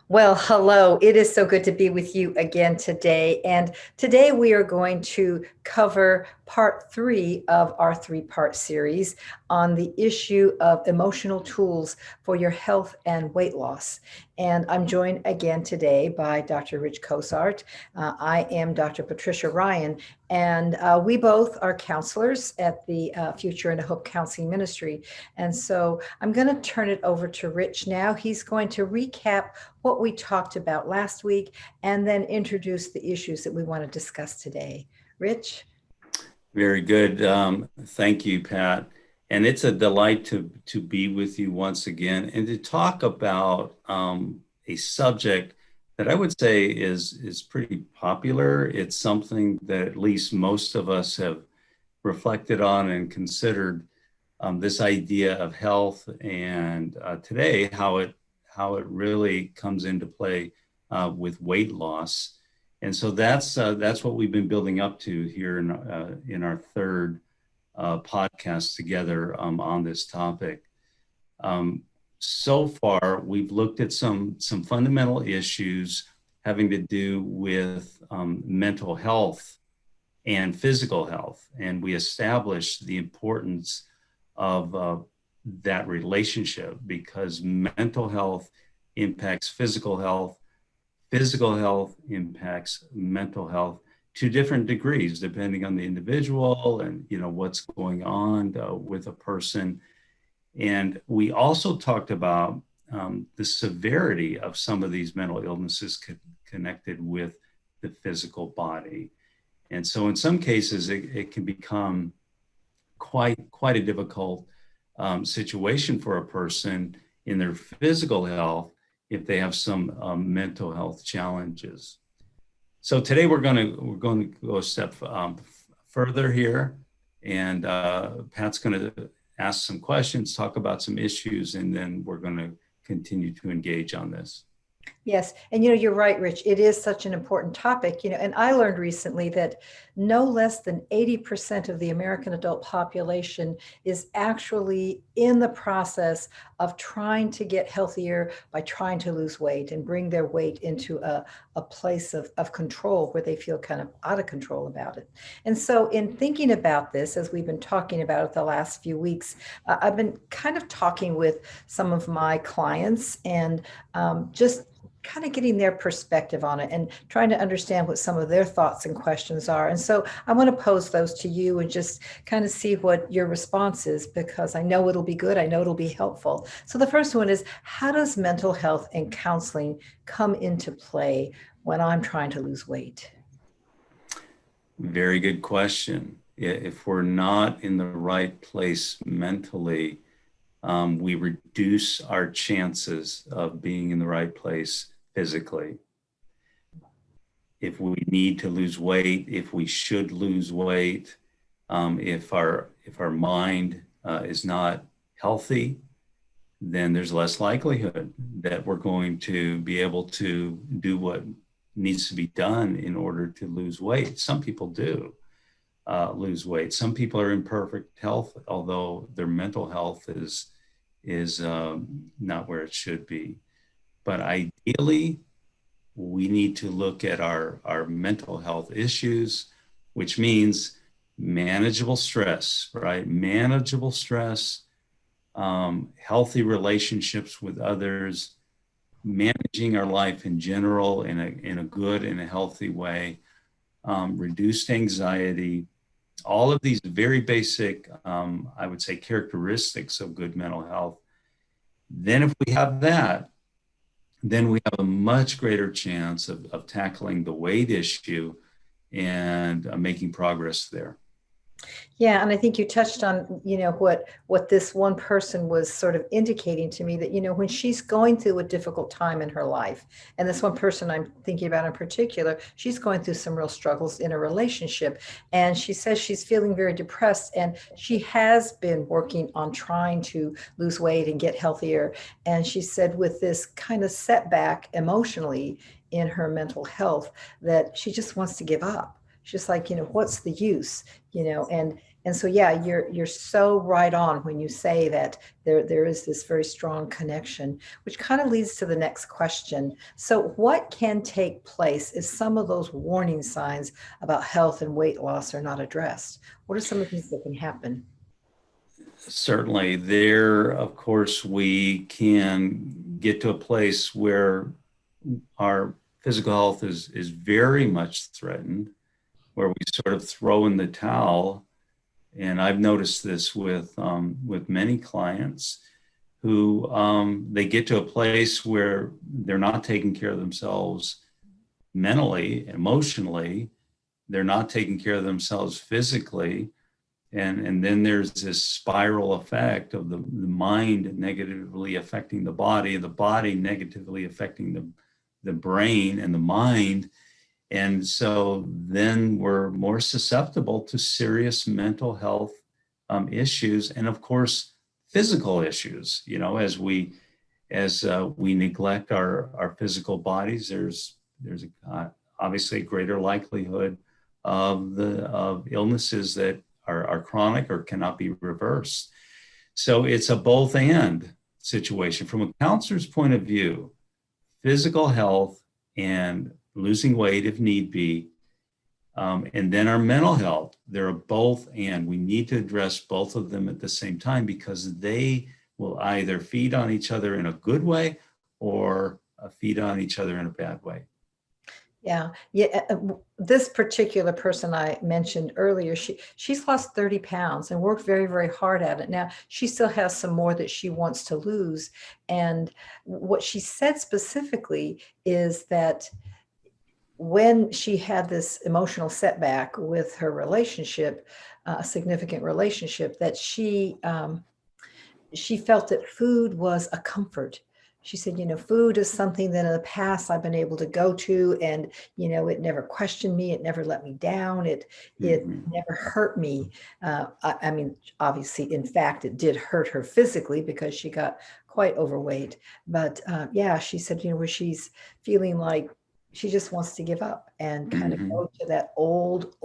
Well, hello. It is so good to be with you again today. And today we are going to cover part three of our three-part series on the issue of emotional tools for your health and weight loss. And I'm joined again today by Dr. Rich Cosart. I am Dr. Patricia Ryan, and we both are counselors at the Future and Hope Counseling Ministry. And so I'm going to turn it over to Rich now. He's going to recap what we talked about last week, and then introduce the issues that we want to discuss today. Rich? Very good. Thank you, Pat. And it's a delight to be with you once again and to talk about a subject that I would say is pretty popular. It's something that at least most of us have reflected on and considered, this idea of health, and today how it really comes into play with weight loss. And so that's what we've been building up to here in our third podcast together on this topic. So far, we've looked at some fundamental issues having to do with mental health and physical health, and we established the importance of that relationship, because mental health impacts physical health impacts mental health to different degrees depending on the individual and what's going on with a person. And we also talked about the severity of some of these mental illnesses connected with the physical body. And so in some cases it can become quite a difficult situation for a person in their physical health if they have some mental health challenges. So today we're going to go a step further here, and Pat's going to ask some questions, talk about some issues, and then we're going to continue to engage on this. Yes. And you're right, Rich. It is such an important topic, and I learned recently that no less than 80% of the American adult population is actually in the process of trying to get healthier by trying to lose weight and bring their weight into a place of control where they feel kind of out of control about it. And so, in thinking about this, as we've been talking about it the last few weeks, I've been kind of talking with some of my clients and just kind of getting their perspective on it and trying to understand what some of their thoughts and questions are. And so I want to pose those to you and just kind of see what your response is, because I know it'll be good. I know it'll be helpful. So the first one is, how does mental health and counseling come into play when I'm trying to lose weight? Very good question. If we're not in the right place mentally, we reduce our chances of being in the right place physically. If we need to lose weight, if we should lose weight, if our mind is not healthy, then there's less likelihood that we're going to be able to do what needs to be done in order to lose weight. Some people do lose weight. Some people are in perfect health, although their mental health is not where it should be. But ideally, we need to look at our mental health issues, which means manageable stress, right? Manageable stress, healthy relationships with others, managing our life in general in a good and a healthy way, reduced anxiety, all of these very basic, I would say, characteristics of good mental health. Then if we have that, then we have a much greater chance of tackling the weight issue and making progress there. Yeah, and I think you touched on, what this one person was sort of indicating to me, that, when she's going through a difficult time in her life, and this one person I'm thinking about in particular, she's going through some real struggles in a relationship, and she says she's feeling very depressed, and she has been working on trying to lose weight and get healthier. And she said with this kind of setback emotionally in her mental health, that she just wants to give up. She's like, what's the use? And And so, yeah, you're so right on when you say that there is this very strong connection, which kind of leads to the next question. So, what can take place if some of those warning signs about health and weight loss are not addressed? What are some of the things that can happen? Certainly, there, of course, we can get to a place where our physical health is very much threatened, where we sort of throw in the towel. And I've noticed this with many clients who they get to a place where they're not taking care of themselves mentally, emotionally, they're not taking care of themselves physically. And then there's this spiral effect of the mind negatively affecting the body negatively affecting the brain and the mind. And so then we're more susceptible to serious mental health issues, and of course, physical issues. You know, as we neglect our physical bodies, there's obviously a greater likelihood of illnesses that are chronic or cannot be reversed. So it's a both and situation. From a counselor's point of view, physical health and losing weight if need be, and then our mental health, they're both and. We need to address both of them at the same time because they will either feed on each other in a good way or feed on each other in a bad way. Yeah, yeah. This particular person I mentioned earlier, she's lost 30 pounds and worked very, very hard at it. Now she still has some more that she wants to lose. And what she said specifically is that when she had this emotional setback with her relationship, a significant relationship, that she felt that food was a comfort. She said, food is something that in the past I've been able to go to, and it never questioned me, it never let me down, it Mhm. never hurt me. I mean, obviously, in fact, it did hurt her physically because she got quite overweight. But yeah, she said, where she's feeling like she just wants to give up and kind of Mhm. go to that old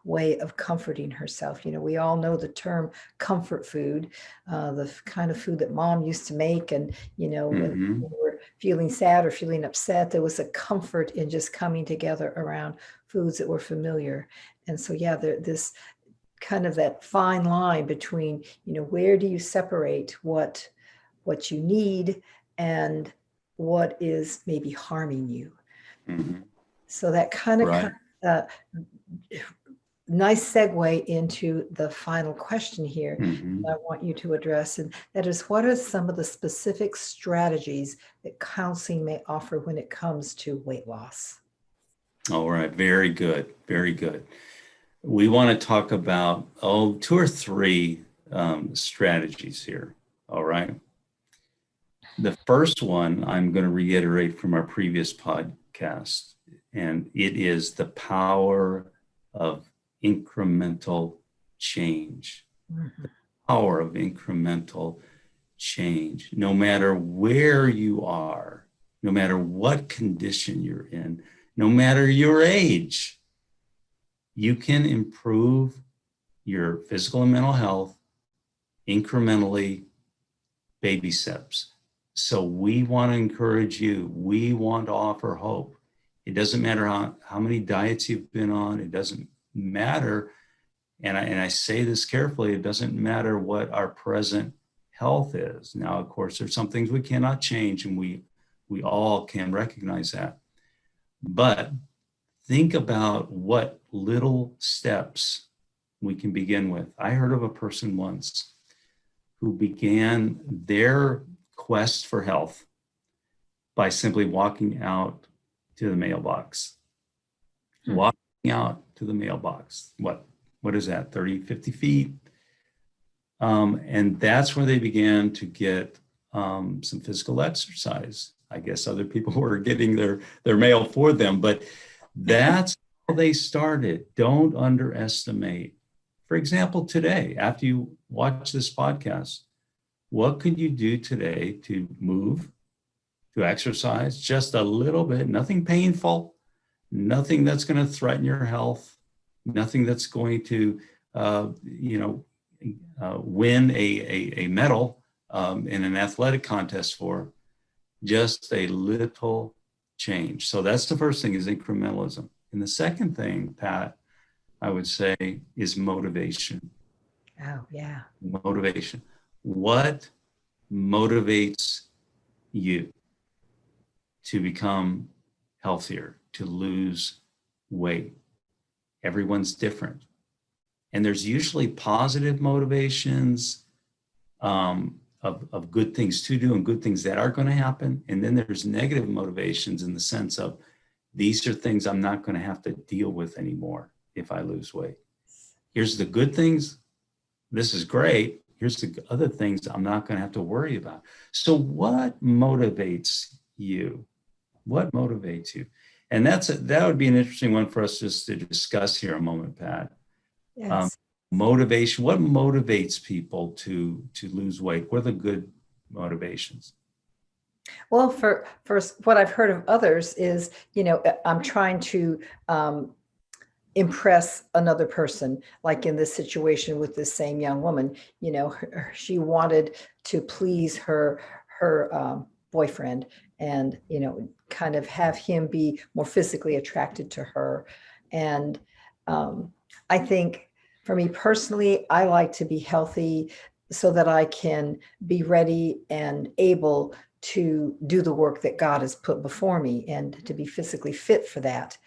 way of comforting herself. We all know the term comfort food, the kind of food that mom used to make. And, when Mhm. we were feeling sad or feeling upset, there was a comfort in just coming together around foods that were familiar. And so, yeah, this kind of that fine line between, where do you separate what you need and what is maybe harming you. Mhm. So that kind of Right. nice segue into the final question here that Mhm. I want you to address, and that is, what are some of the specific strategies that counseling may offer when it comes to weight loss? All right. Very good. Very good. We want to talk about, two or three strategies here. All right. The first one I'm going to reiterate from our previous podcast, and it is the power of incremental change. Mhm. Power of incremental change. No matter where you are, no matter what condition you're in, no matter your age, you can improve your physical and mental health incrementally, baby steps. So we want to encourage you. We want to offer hope. It doesn't matter how many diets you've been on. It doesn't matter. And I say this carefully. It doesn't matter what our present health is. Now, of course, there's some things we cannot change, and we all can recognize that. But think about what little steps we can begin with. I heard of a person once who began their quest for health by simply walking out to the mailbox. Hmm. Walking out to the mailbox. What is that, 30, 50 feet? And that's where they began to get some physical exercise. I guess other people were getting their mail for them, but that's how they started. Don't underestimate. For example, today, after you watch this podcast, what could you do today to move, to exercise just a little bit? Nothing painful, nothing that's going to threaten your health, nothing that's going to win a medal in an athletic contest for. Just a little change. So that's the first thing, is incrementalism. And the second thing, Pat, I would say, is motivation. Oh, yeah. Motivation. What motivates you to become healthier, to lose weight? Everyone's different. And there's usually positive motivations of good things to do and good things that are going to happen. And then there's negative motivations in the sense of, these are things I'm not going to have to deal with anymore if I lose weight. Here's the good things. This is great. Here's the other things I'm not going to have to worry about. So what motivates you? What motivates you? And that would be an interesting one for us just to discuss here a moment, Pat. Yes. Motivation. What motivates people to lose weight? What are the good motivations? Well, for what I've heard of others is, I'm trying to impress another person, like in this situation with this same young woman. She wanted to please her boyfriend, and kind of have him be more physically attracted to her. And I think for me personally, I like to be healthy so that I can be ready and able to do the work that God has put before me, and to be physically fit for that.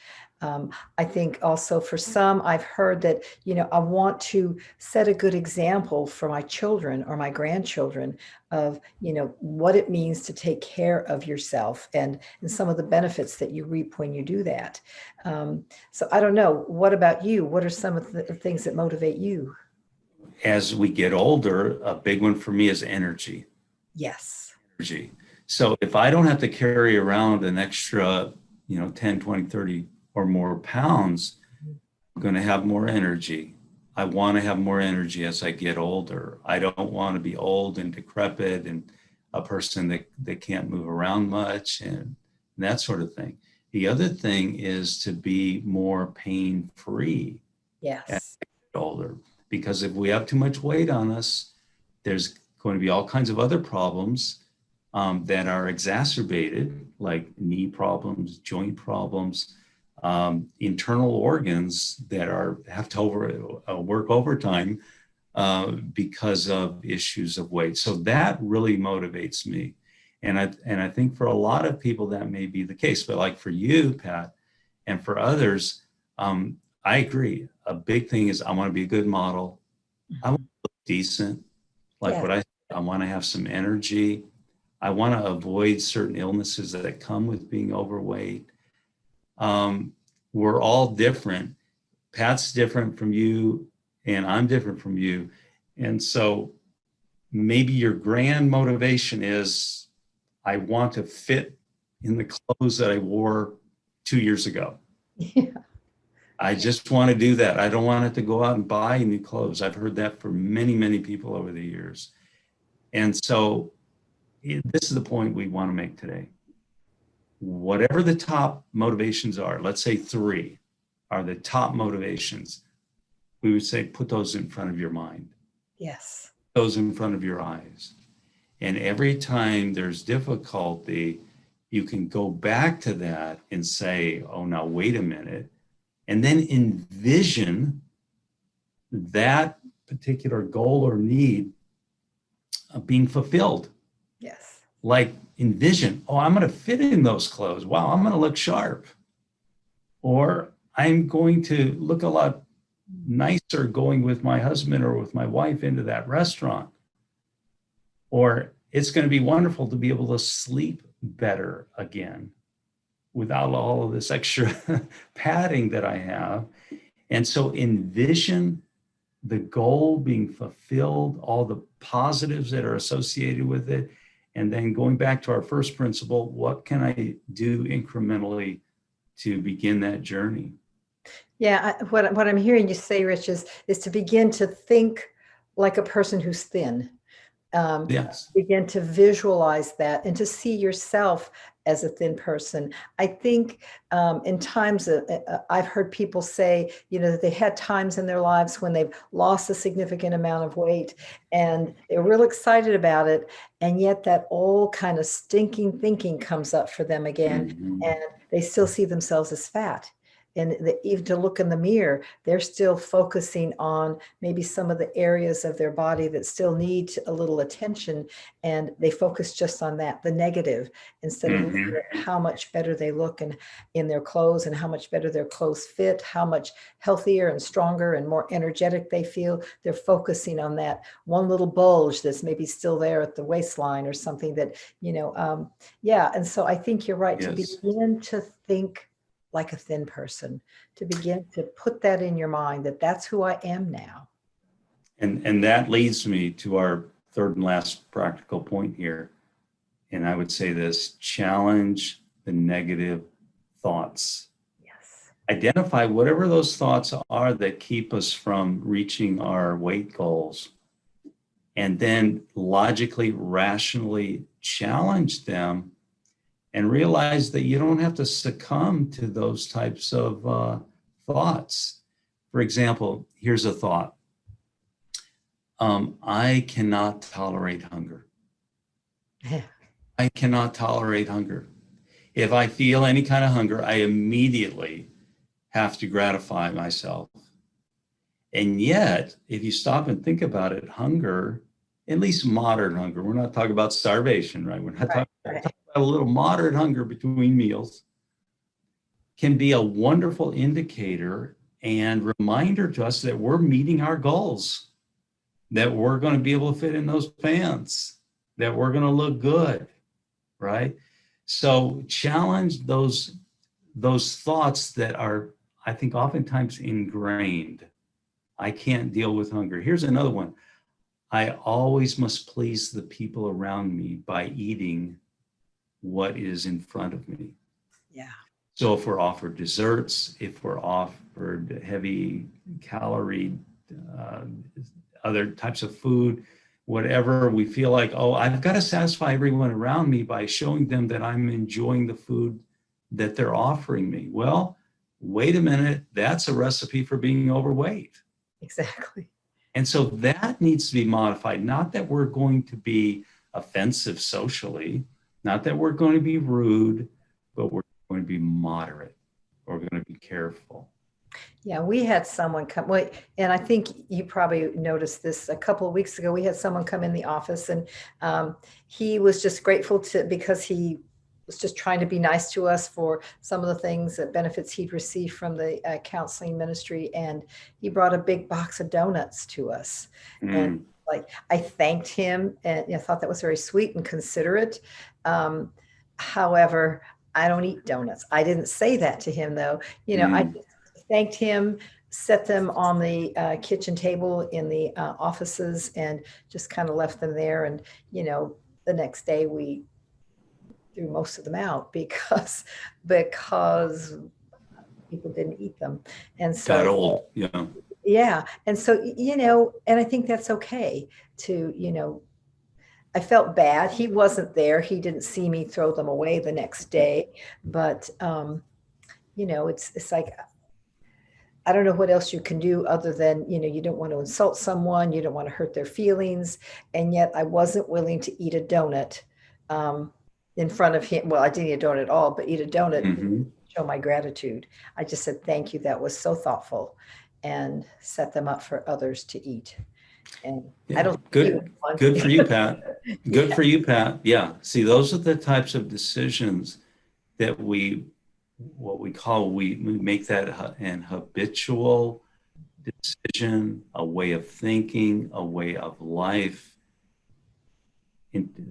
I think also for some, I've heard that, I want to set a good example for my children or my grandchildren of, what it means to take care of yourself, and some of the benefits that you reap when you do that. So I don't know. What about you? What are some of the things that motivate you? As we get older, a big one for me is energy. Yes. Energy. So if I don't have to carry around an extra, 10, 20, 30 or more pounds, I'm going to have more energy. I want to have more energy as I get older. I don't want to be old and decrepit and a person that can't move around much and that sort of thing. The other thing is to be more pain-free as Yes. I get older, because if we have too much weight on us, there's going to be all kinds of other problems that are exacerbated, like knee problems, joint problems, internal organs that have to work overtime because of issues of weight. So that really motivates me. And I think for a lot of people that may be the case, but like for you, Pat, and for others, I agree. A big thing is I want to be a good model. I want to look decent. Like Yeah. what I want to have some energy. I want to avoid certain illnesses that come with being overweight. We're all different. Pat's different from you, and I'm different from you. And so maybe your grand motivation is, I want to fit in the clothes that I wore 2 years ago. Yeah. I just want to do that. I don't want to go out and buy new clothes. I've heard that from many, many people over the years. And so this is the point we want to make today. Whatever the top motivations are, let's say 3 are the top motivations, we would say put those in front of your mind. Yes. Those in front of your eyes. And every time there's difficulty, you can go back to that and say, oh, now wait a minute. And then envision that particular goal or need being fulfilled. Yes. Like envision, oh, I'm going to fit in those clothes. Wow, I'm going to look sharp. Or I'm going to look a lot nicer going with my husband or with my wife into that restaurant. Or it's going to be wonderful to be able to sleep better again without all of this extra padding that I have. And so envision the goal being fulfilled, all the positives that are associated with it. And then going back to our first principle, what can I do incrementally to begin that journey? Yeah. What I'm hearing you say, Rich, is to begin to think like a person who's thin. Yes. Begin to visualize that and to see yourself as a thin person. I think in times I've heard people say, that they had times in their lives when they've lost a significant amount of weight and they're real excited about it. And yet that old kind of stinking thinking comes up for them again, Mhm. and they still see themselves as fat. And even to look in the mirror, they're still focusing on maybe some of the areas of their body that still need a little attention. And they focus just on that, the negative, instead of looking Mhm. at how much better they look and in their clothes and how much better their clothes fit, how much healthier and stronger and more energetic they feel. They're focusing on that one little bulge that's maybe still there at the waistline or something that, yeah. And so I think you're right to Yes. begin to think like a thin person, to begin to put that in your mind that that's who I am now. And that leads me to our third and last practical point here. And I would say this: challenge the negative thoughts. Yes. Identify whatever those thoughts are that keep us from reaching our weight goals, and then logically, rationally challenge them and realize that you don't have to succumb to those types of thoughts. For example, here's a thought: I cannot tolerate hunger. I cannot tolerate hunger. If I feel any kind of hunger, I immediately have to gratify myself. And yet, if you stop and think about it, hunger, at least moderate hunger, we're not talking about starvation, right? We're not Right, talking right. about a little moderate hunger between meals, can be a wonderful indicator and reminder to us that we're meeting our goals, that we're going to be able to fit in those pants, that we're going to look good, right? So challenge those thoughts that are, I think, oftentimes ingrained. I can't deal with hunger. Here's another one: I always must please the people around me by eating what is in front of me. Yeah. So if we're offered desserts, if we're offered heavy calorie, uh, other types of food, whatever, we feel like, oh, I've got to satisfy everyone around me by showing them that I'm enjoying the food that they're offering me. Well, wait a minute, that's a recipe for being overweight. Exactly. And so that needs to be modified. Not that we're going to be offensive socially, not that we're going to be rude, but we're going to be moderate. We're going to be careful. Yeah, we had someone come, well, and I think you probably noticed this a couple of weeks ago. We had someone come in the office, and he was just grateful because he was just trying to be nice to us for some of the things that benefits he'd received from the counseling ministry. And he brought a big box of donuts to us. And Mm, like, I thanked him, and I thought that was very sweet and considerate. Um, However, I don't eat donuts. I didn't say that to him, though. I mm. thanked him, set them on the kitchen table in the offices, and just kind of left them there. And, the next day we threw most of them out because people didn't eat them. And Got so, old. Yeah. yeah. And so, and I think that's okay to, I felt bad. He wasn't there. He didn't see me throw them away the next day. But, it's like, I don't know what else you can do other than, you don't want to insult someone, you don't want to hurt their feelings. And yet I wasn't willing to eat a donut um, in front of him. Well, I didn't eat a donut at all, but eat a donut, Mm-hmm. show my gratitude. I just said, thank you. That was so thoughtful, and set them up for others to eat. And I Yeah. don't think he was Good. one. Good for you, Pat. Good Yeah, for you, Pat. Yeah. See, those are the types of decisions that we make that an habitual decision, a way of thinking, a way of life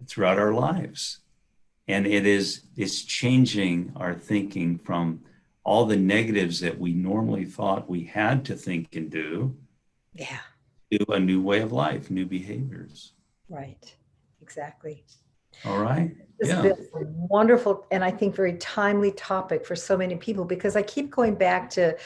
throughout our lives. And it's changing our thinking from all the negatives that we normally thought we had to think and do yeah, to a new way of life, new behaviors. right. Exactly. All right. This has Yeah. been a wonderful and I think very timely topic for so many people because I keep going back to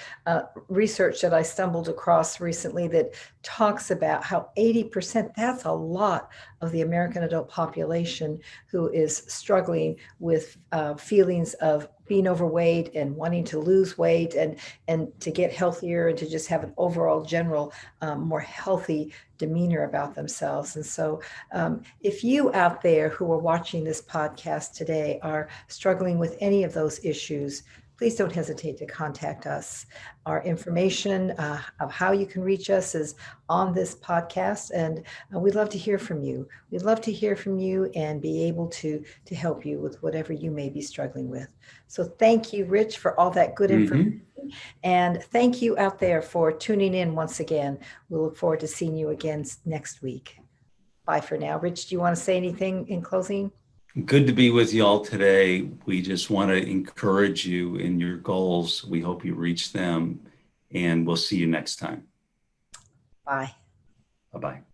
research that I stumbled across recently that talks about how 80%, that's a lot of the American adult population who is struggling with feelings of being overweight and wanting to lose weight and to get healthier and to just have an overall general more healthy demeanor about themselves. And so if you out there who are watching this podcast today are struggling with any of those issues, please don't hesitate to contact us. Our information of how you can reach us is on this podcast, and we'd love to hear from you. We'd love to hear from you and be able to help you with whatever you may be struggling with. So thank you, Rich, for all that good information. And thank you out there for tuning in once again. We'll look forward to seeing you again next week. Bye for now. Rich, do you want to say anything in closing? Good to be with you all today. We just want to encourage you in your goals. We hope you reach them, and we'll see you next time. Bye. Bye-bye.